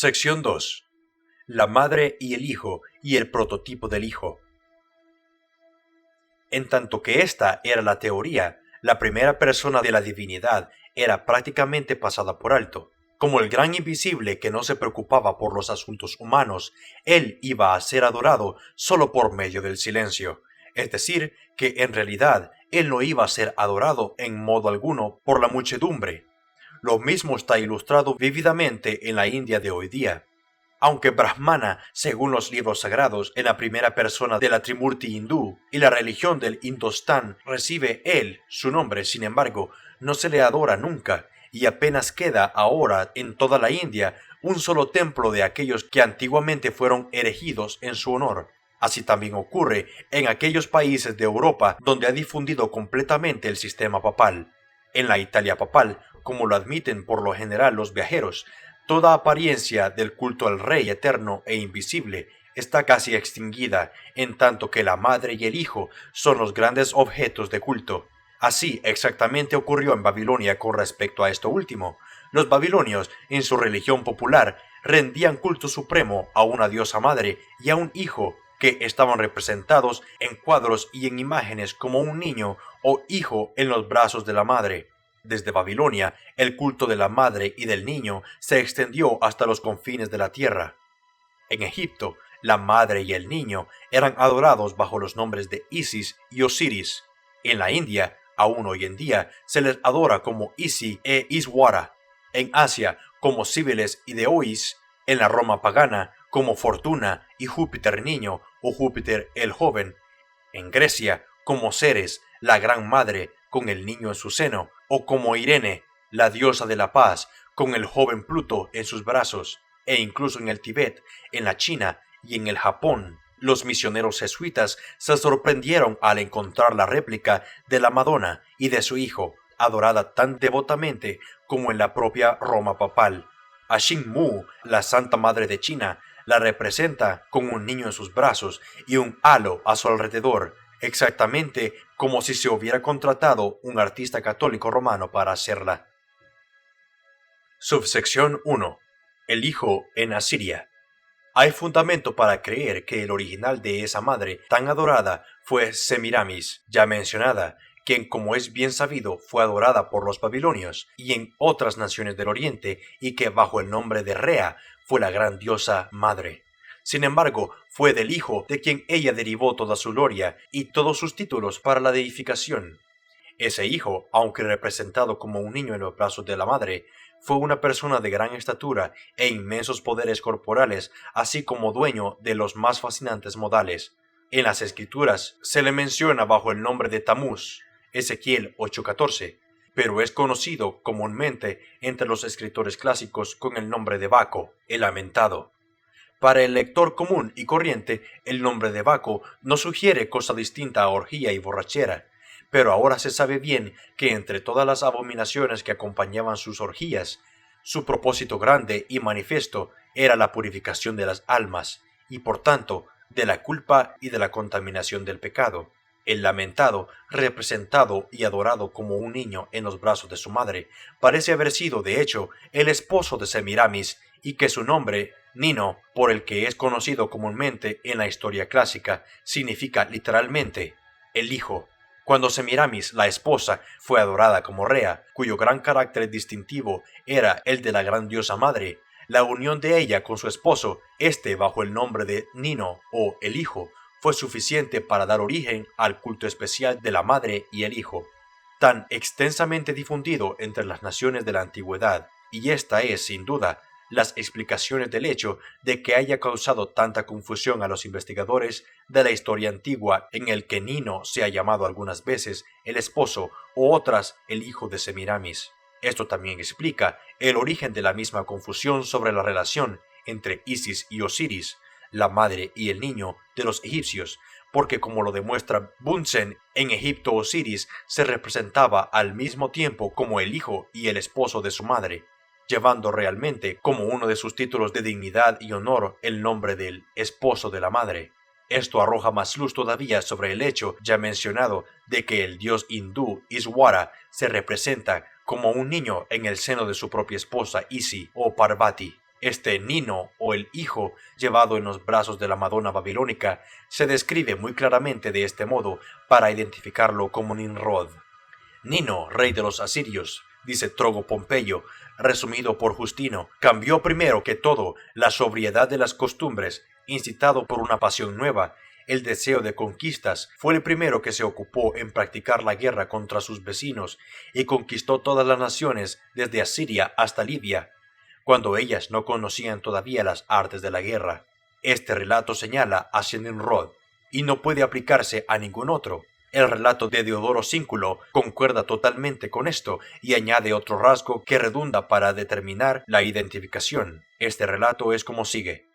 Sección 2. La madre y el hijo y el prototipo del hijo. En tanto que esta era la teoría, la primera persona de la divinidad era prácticamente pasada por alto. Como el gran invisible que no se preocupaba por los asuntos humanos, él iba a ser adorado solo por medio del silencio. Es decir, que en realidad él no iba a ser adorado en modo alguno por la muchedumbre. Lo mismo está ilustrado vívidamente en la India de hoy día. Aunque Brahmana, según los libros sagrados, es la primera persona de la Trimurti hindú y la religión del Indostán recibe él su nombre, sin embargo, no se le adora nunca y apenas queda ahora en toda la India un solo templo de aquellos que antiguamente fueron erigidos en su honor. Así también ocurre en aquellos países de Europa donde ha difundido completamente el sistema papal. En la Italia papal, como lo admiten por lo general los viajeros, toda apariencia del culto al Rey eterno e invisible está casi extinguida, en tanto que la madre y el hijo son los grandes objetos de culto. Así exactamente ocurrió en Babilonia con respecto a esto último. Los babilonios, en su religión popular, rendían culto supremo a una diosa madre y a un hijo, que estaban representados en cuadros y en imágenes como un niño o hijo en los brazos de la madre. Desde Babilonia, el culto de la madre y del niño se extendió hasta los confines de la tierra. En Egipto, la madre y el niño eran adorados bajo los nombres de Isis y Osiris. En la India, aún hoy en día, se les adora como Isi e Iswara. En Asia, como Cibeles y Deois. En la Roma pagana, como Fortuna y Júpiter niño o Júpiter el joven. En Grecia, como Ceres, la gran madre, con el niño en su seno, o como Irene, la diosa de la paz, con el joven Pluto en sus brazos, e incluso en el Tíbet, en la China y en el Japón. Los misioneros jesuitas se sorprendieron al encontrar la réplica de la Madonna y de su hijo, adorada tan devotamente como en la propia Roma papal. A Xingmu, la Santa Madre de China, la representa con un niño en sus brazos y un halo a su alrededor, exactamente como si se hubiera contratado un artista católico romano para hacerla. Subsección 1. El hijo en Asiria. Hay fundamento para creer que el original de esa madre tan adorada fue Semiramis, ya mencionada, quien, como es bien sabido, fue adorada por los babilonios y en otras naciones del Oriente, y que bajo el nombre de Rea fue la gran diosa madre. Sin embargo, fue del hijo de quien ella derivó toda su gloria y todos sus títulos para la deificación. Ese hijo, aunque representado como un niño en los brazos de la madre, fue una persona de gran estatura e inmensos poderes corporales, así como dueño de los más fascinantes modales. En las escrituras se le menciona bajo el nombre de Tamuz, Ezequiel 8:14, pero es conocido comúnmente entre los escritores clásicos con el nombre de Baco, el lamentado. Para el lector común y corriente, el nombre de Baco no sugiere cosa distinta a orgía y borrachera, pero ahora se sabe bien que entre todas las abominaciones que acompañaban sus orgías, su propósito grande y manifiesto era la purificación de las almas, y por tanto, de la culpa y de la contaminación del pecado. El lamentado, representado y adorado como un niño en los brazos de su madre, parece haber sido, de hecho, el esposo de Semiramis, y que su nombre, Nino, por el que es conocido comúnmente en la historia clásica, significa literalmente el hijo. Cuando Semiramis, la esposa, fue adorada como Rea, cuyo gran carácter distintivo era el de la gran diosa madre, la unión de ella con su esposo, bajo el nombre de Nino o el hijo, fue suficiente para dar origen al culto especial de la madre y el hijo, tan extensamente difundido entre las naciones de la antigüedad, y esta es, sin duda, las explicaciones del hecho de que haya causado tanta confusión a los investigadores de la historia antigua, en el que Nino se ha llamado algunas veces el esposo o otras el hijo de Semiramis. Esto también explica el origen de la misma confusión sobre la relación entre Isis y Osiris, la madre y el niño de los egipcios, porque como lo demuestra Bunsen, en Egipto Osiris se representaba al mismo tiempo como el hijo y el esposo de su madre, llevando realmente como uno de sus títulos de dignidad y honor el nombre del esposo de la madre. Esto arroja más luz todavía sobre el hecho ya mencionado de que el dios hindú Iswara se representa como un niño en el seno de su propia esposa Isi o Parvati. Este Nino, o el hijo, llevado en los brazos de la Madonna babilónica, se describe muy claramente de este modo para identificarlo como Nimrod. Nino, rey de los asirios, dice Trogo Pompeyo, resumido por Justino, cambió primero que todo la sobriedad de las costumbres, incitado por una pasión nueva. El deseo de conquistas fue el primero que se ocupó en practicar la guerra contra sus vecinos y conquistó todas las naciones desde Asiria hasta Libia, cuando ellas no conocían todavía las artes de la guerra. Este relato señala hacia Nimrod y no puede aplicarse a ningún otro. El relato de Diodoro Sínculo concuerda totalmente con esto y añade otro rasgo que redunda para determinar la identificación. Este relato es como sigue.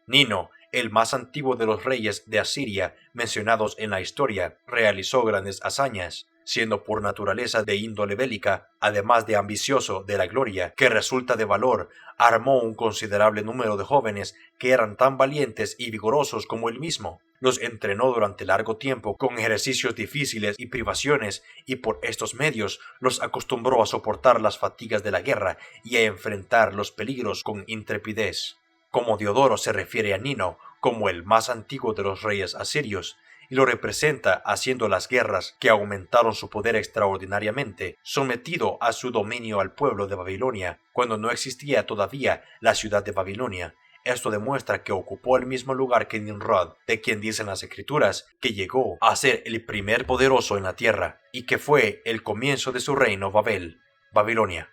Nino, el más antiguo de los reyes de Asiria mencionados en la historia, realizó grandes hazañas, siendo por naturaleza de índole bélica, además de ambicioso de la gloria que resulta de valor, armó un considerable número de jóvenes que eran tan valientes y vigorosos como él mismo. Los entrenó durante largo tiempo con ejercicios difíciles y privaciones, y por estos medios los acostumbró a soportar las fatigas de la guerra y a enfrentar los peligros con intrepidez. Como Diodoro se refiere a Nino como el más antiguo de los reyes asirios, y lo representa haciendo las guerras que aumentaron su poder extraordinariamente, sometido a su dominio al pueblo de Babilonia, cuando no existía todavía la ciudad de Babilonia. Esto demuestra que ocupó el mismo lugar que Nimrod, de quien dicen las escrituras que llegó a ser el primer poderoso en la tierra, y que fue el comienzo de su reino Babilonia.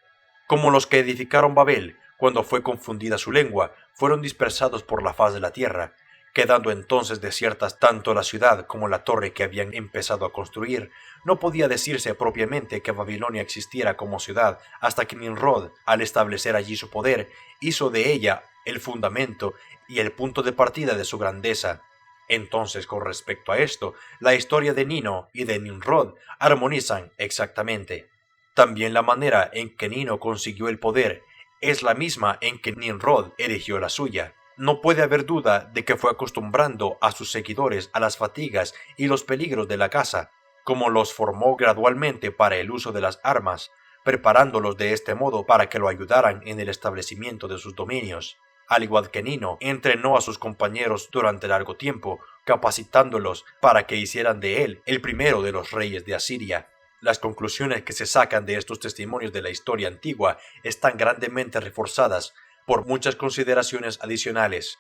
Como los que edificaron Babel, cuando fue confundida su lengua, fueron dispersados por la faz de la tierra, quedando entonces desiertas tanto la ciudad como la torre que habían empezado a construir. No podía decirse propiamente que Babilonia existiera como ciudad hasta que Nimrod, al establecer allí su poder, hizo de ella el fundamento y el punto de partida de su grandeza. Entonces, con respecto a esto, la historia de Nino y de Nimrod armonizan exactamente. También la manera en que Nino consiguió el poder es la misma en que Nimrod erigió la suya. No puede haber duda de que fue acostumbrando a sus seguidores a las fatigas y los peligros de la caza, como los formó gradualmente para el uso de las armas, preparándolos de este modo para que lo ayudaran en el establecimiento de sus dominios. Al igual que Nino, entrenó a sus compañeros durante largo tiempo, capacitándolos para que hicieran de él el primero de los reyes de Asiria. Las conclusiones que se sacan de estos testimonios de la historia antigua están grandemente reforzadas por muchas consideraciones adicionales.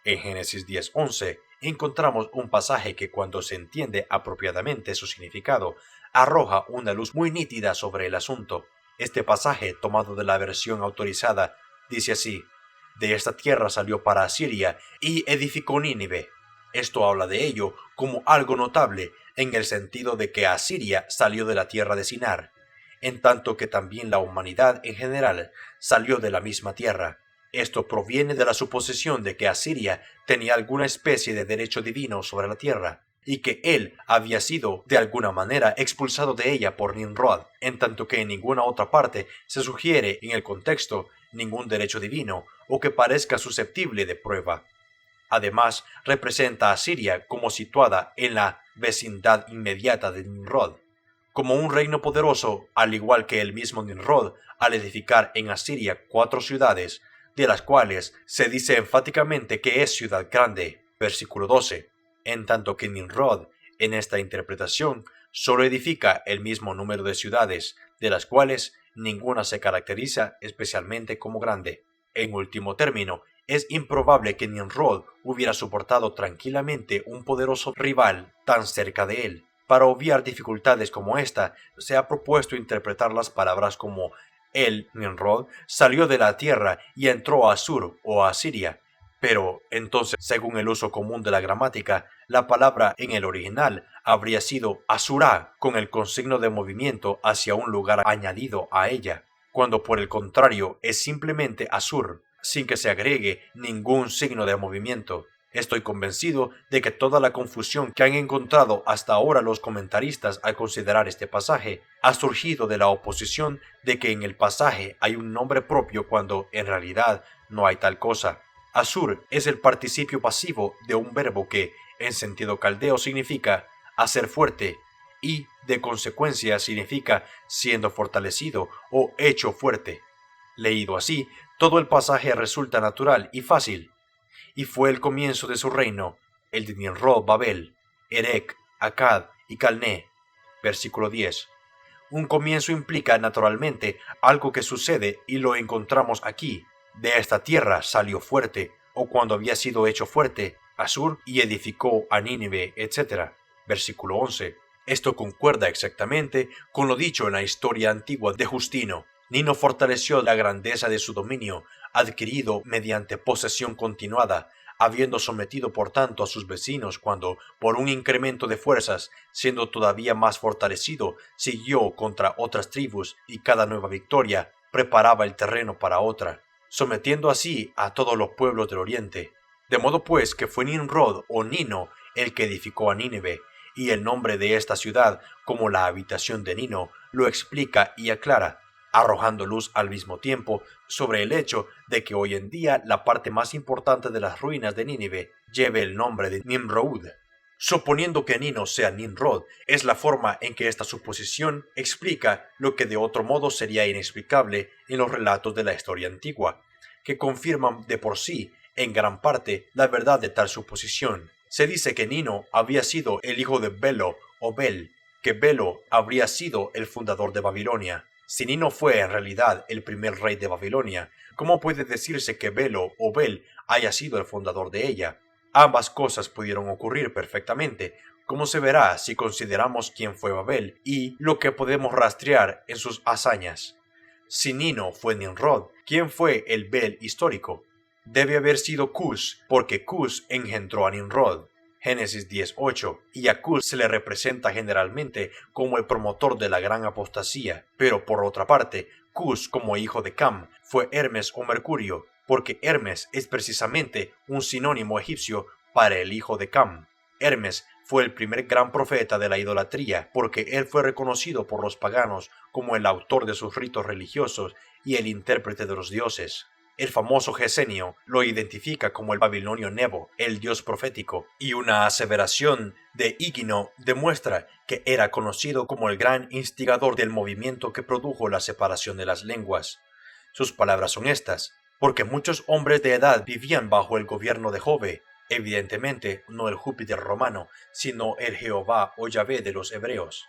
En Génesis 10:11 encontramos un pasaje que, cuando se entiende apropiadamente su significado, arroja una luz muy nítida sobre el asunto. Este pasaje, tomado de la versión autorizada, dice así: de esta tierra salió para Asiria y edificó Nínive. Esto habla de ello como algo notable, en el sentido de que Asiria salió de la tierra de Sinar, en tanto que también la humanidad en general salió de la misma tierra. Esto proviene de la suposición de que Asiria tenía alguna especie de derecho divino sobre la tierra, y que él había sido de alguna manera expulsado de ella por Nimrod, en tanto que en ninguna otra parte se sugiere en el contexto ningún derecho divino o que parezca susceptible de prueba. Además, representa a Siria como situada en la vecindad inmediata de Nimrod, como un reino poderoso, al igual que el mismo Nimrod, al edificar en Asiria 4 ciudades, de las cuales se dice enfáticamente que es ciudad grande, versículo 12, en tanto que Nimrod, en esta interpretación, solo edifica el mismo número de ciudades, de las cuales ninguna se caracteriza especialmente como grande. En último término, es improbable que Nimrod hubiera soportado tranquilamente un poderoso rival tan cerca de él. Para obviar dificultades como esta, se ha propuesto interpretar las palabras como él, Nimrod, salió de la tierra y entró a Asur o a Asiria. Pero entonces, según el uso común de la gramática, la palabra en el original habría sido Asurá, con el consigno de movimiento hacia un lugar añadido a ella, cuando por el contrario es simplemente Asur, sin que se agregue ningún signo de movimiento. Estoy convencido de que toda la confusión que han encontrado hasta ahora los comentaristas al considerar este pasaje ha surgido de la oposición de que en el pasaje hay un nombre propio cuando en realidad no hay tal cosa. Asur es el participio pasivo de un verbo que, en sentido caldeo, significa hacer fuerte y, de consecuencia, significa siendo fortalecido o hecho fuerte. Leído así, todo el pasaje resulta natural y fácil. Y fue el comienzo de su reino, el de Nimrod Babel, Erec, Akkad y Calné. Versículo 10. Un comienzo implica naturalmente algo que sucede y lo encontramos aquí. De esta tierra salió fuerte, o cuando había sido hecho fuerte, Asur y edificó a Nínive, etc. Versículo 11. Esto concuerda exactamente con lo dicho en la historia antigua de Justino. Nino fortaleció la grandeza de su dominio, adquirido mediante posesión continuada, habiendo sometido por tanto a sus vecinos cuando, por un incremento de fuerzas, siendo todavía más fortalecido, siguió contra otras tribus y cada nueva victoria preparaba el terreno para otra, sometiendo así a todos los pueblos del oriente. De modo pues que fue Nimrod o Nino el que edificó a Nínive, y el nombre de esta ciudad, como la habitación de Nino, lo explica y aclara, arrojando luz al mismo tiempo sobre el hecho de que hoy en día la parte más importante de las ruinas de Nínive lleve el nombre de Nimrod. Suponiendo que Nino sea Nimrod, es la forma en que esta suposición explica lo que de otro modo sería inexplicable en los relatos de la historia antigua, que confirman de por sí, en gran parte, la verdad de tal suposición. Se dice que Nino había sido el hijo de Belo o Bel, que Belo habría sido el fundador de Babilonia. Si Nino fue en realidad el primer rey de Babilonia, ¿cómo puede decirse que Belo o Bel haya sido el fundador de ella? Ambas cosas pudieron ocurrir perfectamente, como se verá si consideramos quién fue Babel y lo que podemos rastrear en sus hazañas. Si Nino fue Nimrod, ¿quién fue el Bel histórico? Debe haber sido Cus, porque Cus engendró a Nimrod. Génesis 10:8, y a Cus se le representa generalmente como el promotor de la gran apostasía, pero por otra parte, Cus como hijo de Cam fue Hermes o Mercurio, porque Hermes es precisamente un sinónimo egipcio para el hijo de Cam. Hermes fue el primer gran profeta de la idolatría, porque él fue reconocido por los paganos como el autor de sus ritos religiosos y el intérprete de los dioses. El famoso Gesenio lo identifica como el babilonio Nebo, el dios profético, y una aseveración de Higino demuestra que era conocido como el gran instigador del movimiento que produjo la separación de las lenguas. Sus palabras son estas: porque muchos hombres de edad vivían bajo el gobierno de Jove, evidentemente no el Júpiter romano, sino el Jehová o Yahvé de los hebreos,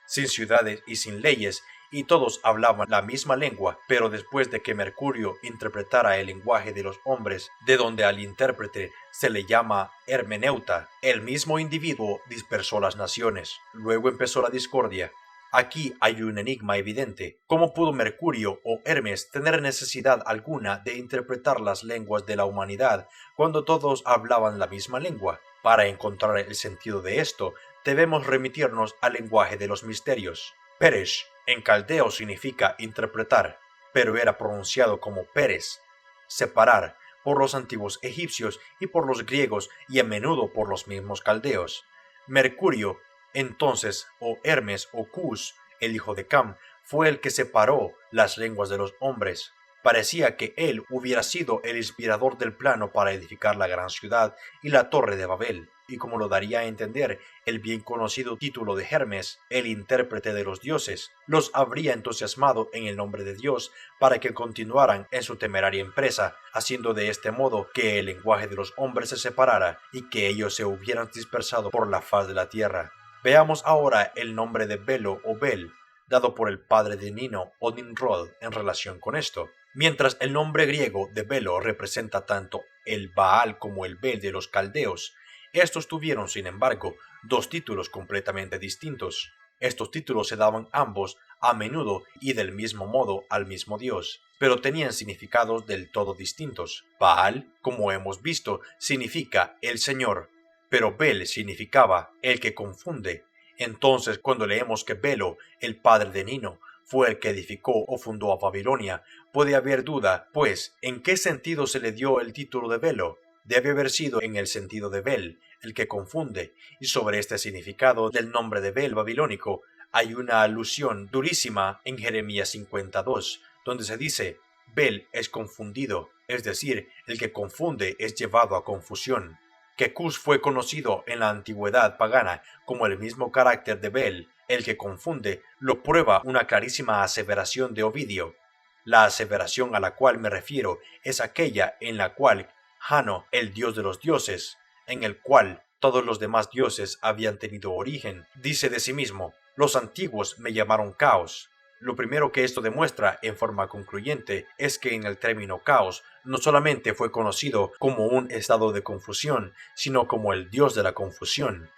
sin ciudades y sin leyes, y todos hablaban la misma lengua, pero después de que Mercurio interpretara el lenguaje de los hombres, de donde al intérprete se le llama hermeneuta, el mismo individuo dispersó las naciones. Luego empezó la discordia. Aquí hay un enigma evidente. ¿Cómo pudo Mercurio o Hermes tener necesidad alguna de interpretar las lenguas de la humanidad cuando todos hablaban la misma lengua? Para encontrar el sentido de esto, debemos remitirnos al lenguaje de los misterios. Peresh en caldeo significa interpretar, pero era pronunciado como Pérez, separar, por los antiguos egipcios y por los griegos y a menudo por los mismos caldeos. Mercurio, entonces, o Hermes o Cus, el hijo de Cam, fue el que separó las lenguas de los hombres. Parecía que él hubiera sido el inspirador del plano para edificar la gran ciudad y la torre de Babel, y como lo daría a entender el bien conocido título de Hermes, el intérprete de los dioses, los habría entusiasmado en el nombre de Dios para que continuaran en su temeraria empresa, haciendo de este modo que el lenguaje de los hombres se separara y que ellos se hubieran dispersado por la faz de la tierra. Veamos ahora el nombre de Belo o Bel, dado por el padre de Nino o Nimrod en relación con esto. Mientras el nombre griego de Belo representa tanto el Baal como el Bel de los caldeos, estos tuvieron, sin embargo, dos títulos completamente distintos. Estos títulos se daban ambos a menudo y del mismo modo al mismo dios, pero tenían significados del todo distintos. Baal, como hemos visto, significa el Señor, pero Bel significaba el que confunde. Entonces, cuando leemos que Belo, el padre de Nino, fue el que edificó o fundó a Babilonia, puede haber duda, pues, ¿en qué sentido se le dio el título de Belo? Debe haber sido en el sentido de Bel, el que confunde, y sobre este significado del nombre de Bel babilónico hay una alusión durísima en Jeremías 52, donde se dice: Bel es confundido, es decir, el que confunde es llevado a confusión. Que Cus fue conocido en la antigüedad pagana como el mismo carácter de Bel, el que confunde, lo prueba una clarísima aseveración de Ovidio. La aseveración a la cual me refiero es aquella en la cual Jano, el dios de los dioses, en el cual todos los demás dioses habían tenido origen, dice de sí mismo: los antiguos me llamaron caos. Lo primero que esto demuestra en forma concluyente es que en el término caos no solamente fue conocido como un estado de confusión, sino como el dios de la confusión.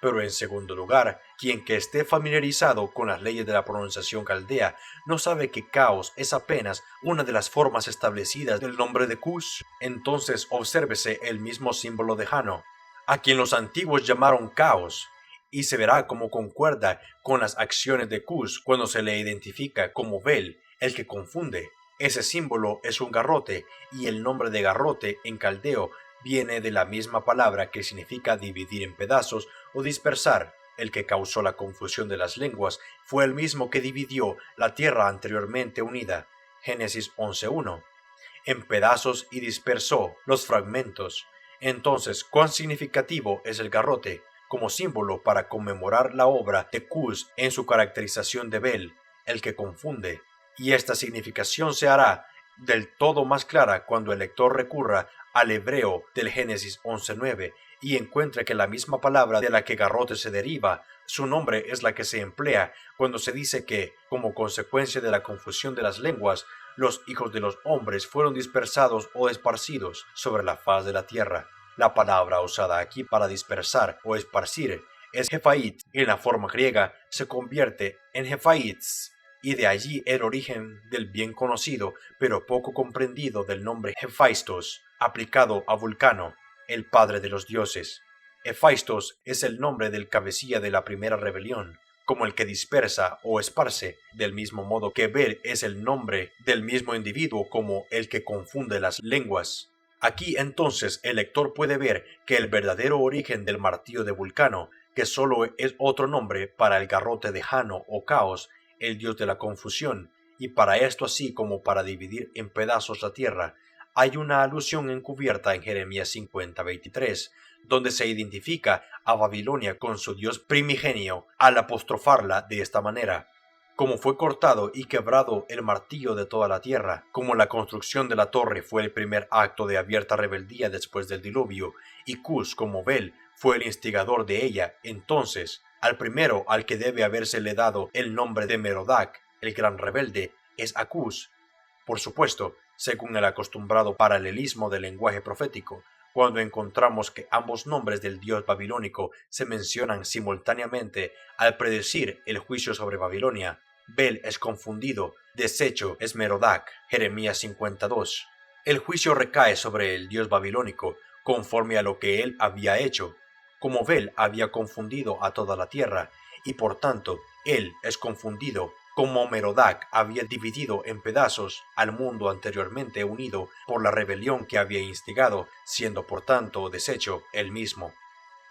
Pero en segundo lugar, quien que esté familiarizado con las leyes de la pronunciación caldea no sabe que caos es apenas una de las formas establecidas del nombre de Cus. Entonces obsérvese el mismo símbolo de Jano, a quien los antiguos llamaron caos, y se verá cómo concuerda con las acciones de Cus cuando se le identifica como Bel, el que confunde. Ese símbolo es un garrote, y el nombre de garrote en caldeo viene de la misma palabra que significa dividir en pedazos o dispersar. El que causó la confusión de las lenguas fue el mismo que dividió la tierra anteriormente unida, Génesis 11:1, en pedazos y dispersó los fragmentos. Entonces, ¿cuán significativo es el garrote como símbolo para conmemorar la obra de Cus en su caracterización de Bel, el que confunde? Y esta significación se hará del todo más clara cuando el lector recurra al hebreo del Génesis 11:9 y encuentre que la misma palabra de la que garrote se deriva, su nombre es la que se emplea cuando se dice que, como consecuencia de la confusión de las lenguas, los hijos de los hombres fueron dispersados o esparcidos sobre la faz de la tierra. La palabra usada aquí para dispersar o esparcir es Jefait, y en la forma griega se convierte en Jefaitz, y de allí el origen del bien conocido pero poco comprendido del nombre Hephaistos, aplicado a Vulcano, el padre de los dioses. Hephaistos es el nombre del cabecilla de la primera rebelión, como el que dispersa o esparce, del mismo modo que Bel es el nombre del mismo individuo como el que confunde las lenguas. Aquí entonces el lector puede ver que el verdadero origen del martillo de Vulcano, que solo es otro nombre para el garrote de Jano o Caos, el dios de la confusión, y para esto así como para dividir en pedazos la tierra, hay una alusión encubierta en Jeremías 50:23, donde se identifica a Babilonia con su dios primigenio al apostrofarla de esta manera: como fue cortado y quebrado el martillo de toda la tierra, como la construcción de la torre fue el primer acto de abierta rebeldía después del diluvio, y Cus como Bel fue el instigador de ella, entonces al primero al que debe habérsele dado el nombre de Merodach, el gran rebelde, es a Cus. Por supuesto, según el acostumbrado paralelismo del lenguaje profético, cuando encontramos que ambos nombres del dios babilónico se mencionan simultáneamente al predecir el juicio sobre Babilonia, Bel es confundido, deshecho es Merodach, Jeremías 52. El juicio recae sobre el dios babilónico conforme a lo que él había hecho, como Bel había confundido a toda la tierra, y por tanto él es confundido, como Merodach había dividido en pedazos al mundo anteriormente unido por la rebelión que había instigado, siendo por tanto deshecho él mismo.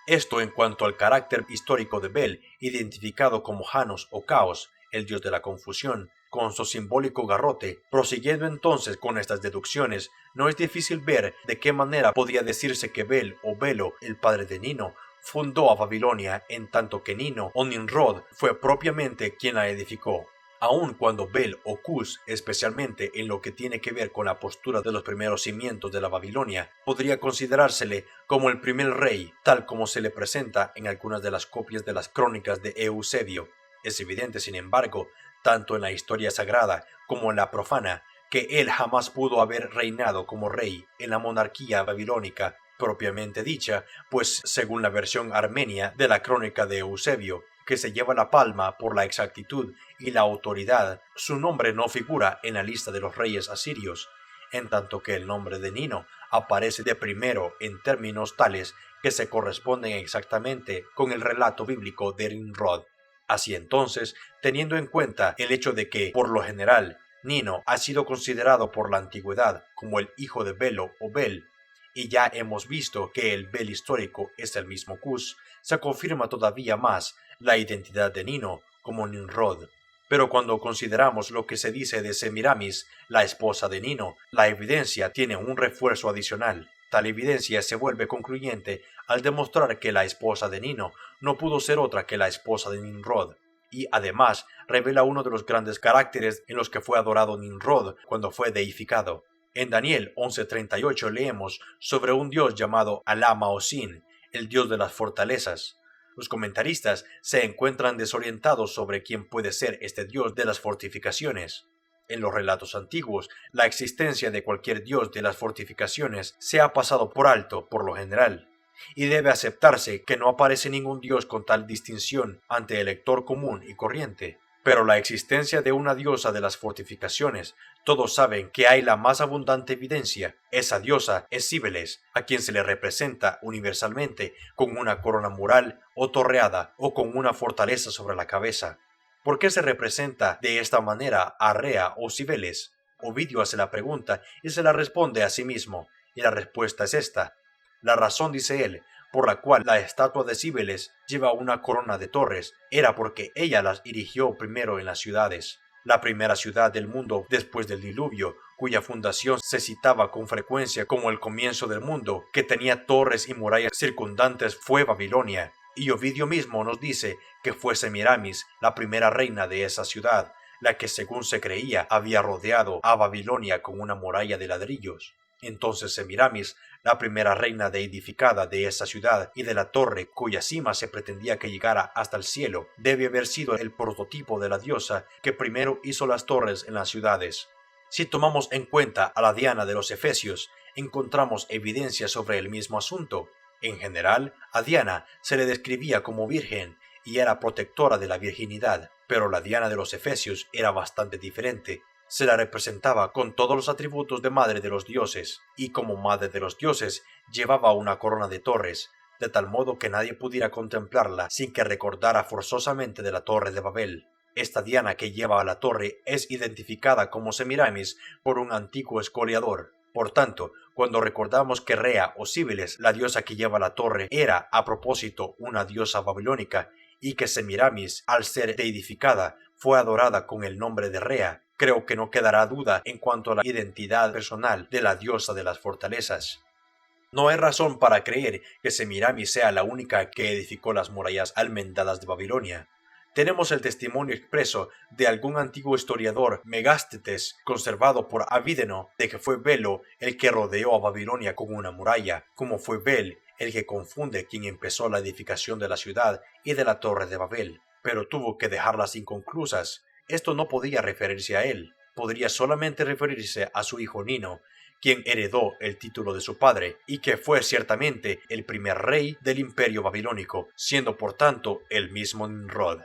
Esto en cuanto al carácter histórico de Bel, identificado como Janos o Caos, el dios de la confusión, con su simbólico garrote. Prosiguiendo entonces con estas deducciones, no es difícil ver de qué manera podía decirse que Bel o Belo, el padre de Nino, fundó a Babilonia, en tanto que Nino o Nimrod fue propiamente quien la edificó. Aun cuando Bel o Cus, especialmente en lo que tiene que ver con la postura de los primeros cimientos de la Babilonia, podría considerársele como el primer rey, tal como se le presenta en algunas de las copias de las crónicas de Eusebio. Es evidente, sin embargo, tanto en la historia sagrada como en la profana, que él jamás pudo haber reinado como rey en la monarquía babilónica propiamente dicha, pues según la versión armenia de la crónica de Eusebio, que se lleva la palma por la exactitud y la autoridad, su nombre no figura en la lista de los reyes asirios, en tanto que el nombre de Nino aparece de primero en términos tales que se corresponden exactamente con el relato bíblico de Nimrod. Así entonces, teniendo en cuenta el hecho de que, por lo general, Nino ha sido considerado por la antigüedad como el hijo de Belo o Bel, y ya hemos visto que el Bel histórico es el mismo Cus, se confirma todavía más la identidad de Nino como Nimrod. Pero cuando consideramos lo que se dice de Semiramis, la esposa de Nino, la evidencia tiene un refuerzo adicional. Tal evidencia se vuelve concluyente al demostrar que la esposa de Nino no pudo ser otra que la esposa de Nimrod, y además revela uno de los grandes caracteres en los que fue adorado Nimrod cuando fue deificado. En Daniel 11:38 leemos sobre un dios llamado Alá Maosin, el dios de las fortalezas. Los comentaristas se encuentran desorientados sobre quién puede ser este dios de las fortificaciones. En los relatos antiguos, la existencia de cualquier dios de las fortificaciones se ha pasado por alto por lo general, y debe aceptarse que no aparece ningún dios con tal distinción ante el lector común y corriente. Pero la existencia de una diosa de las fortificaciones, todos saben que hay la más abundante evidencia. Esa diosa es Cíbeles, a quien se le representa universalmente con una corona mural o torreada o con una fortaleza sobre la cabeza. ¿Por qué se representa de esta manera a Rea o Cibeles? Ovidio hace la pregunta y se la responde a sí mismo, y la respuesta es esta. La razón, dice él, por la cual la estatua de Cibeles lleva una corona de torres, era porque ella las erigió primero en las ciudades. La primera ciudad del mundo después del diluvio, cuya fundación se citaba con frecuencia como el comienzo del mundo, que tenía torres y murallas circundantes, fue Babilonia. Y Ovidio mismo nos dice que fue Semiramis, la primera reina de esa ciudad, la que según se creía había rodeado a Babilonia con una muralla de ladrillos. Entonces Semiramis, la primera reina deificada de esa ciudad y de la torre cuya cima se pretendía que llegara hasta el cielo, debe haber sido el prototipo de la diosa que primero hizo las torres en las ciudades. Si tomamos en cuenta a la Diana de los Efesios, encontramos evidencia sobre el mismo asunto. En general, a Diana se le describía como virgen y era protectora de la virginidad, pero la Diana de los Efesios era bastante diferente. Se la representaba con todos los atributos de madre de los dioses, y como madre de los dioses llevaba una corona de torres, de tal modo que nadie pudiera contemplarla sin que recordara forzosamente de la torre de Babel. Esta Diana que lleva a la torre es identificada como Semiramis por un antiguo escoriador. Por tanto, cuando recordamos que Rea o Cíbeles, la diosa que lleva la torre, era a propósito una diosa babilónica, y que Semiramis, al ser deificada, fue adorada con el nombre de Rea, creo que no quedará duda en cuanto a la identidad personal de la diosa de las fortalezas. No hay razón para creer que Semiramis sea la única que edificó las murallas almendadas de Babilonia. Tenemos el testimonio expreso de algún antiguo historiador, Megástetes, conservado por Avídeno, de que fue Belo el que rodeó a Babilonia con una muralla, como fue Bel el que confunde quien empezó la edificación de la ciudad y de la torre de Babel, pero tuvo que dejarlas inconclusas. Esto no podía referirse a él, podría solamente referirse a su hijo Nino, quien heredó el título de su padre y que fue ciertamente el primer rey del imperio babilónico, siendo por tanto el mismo Nimrod.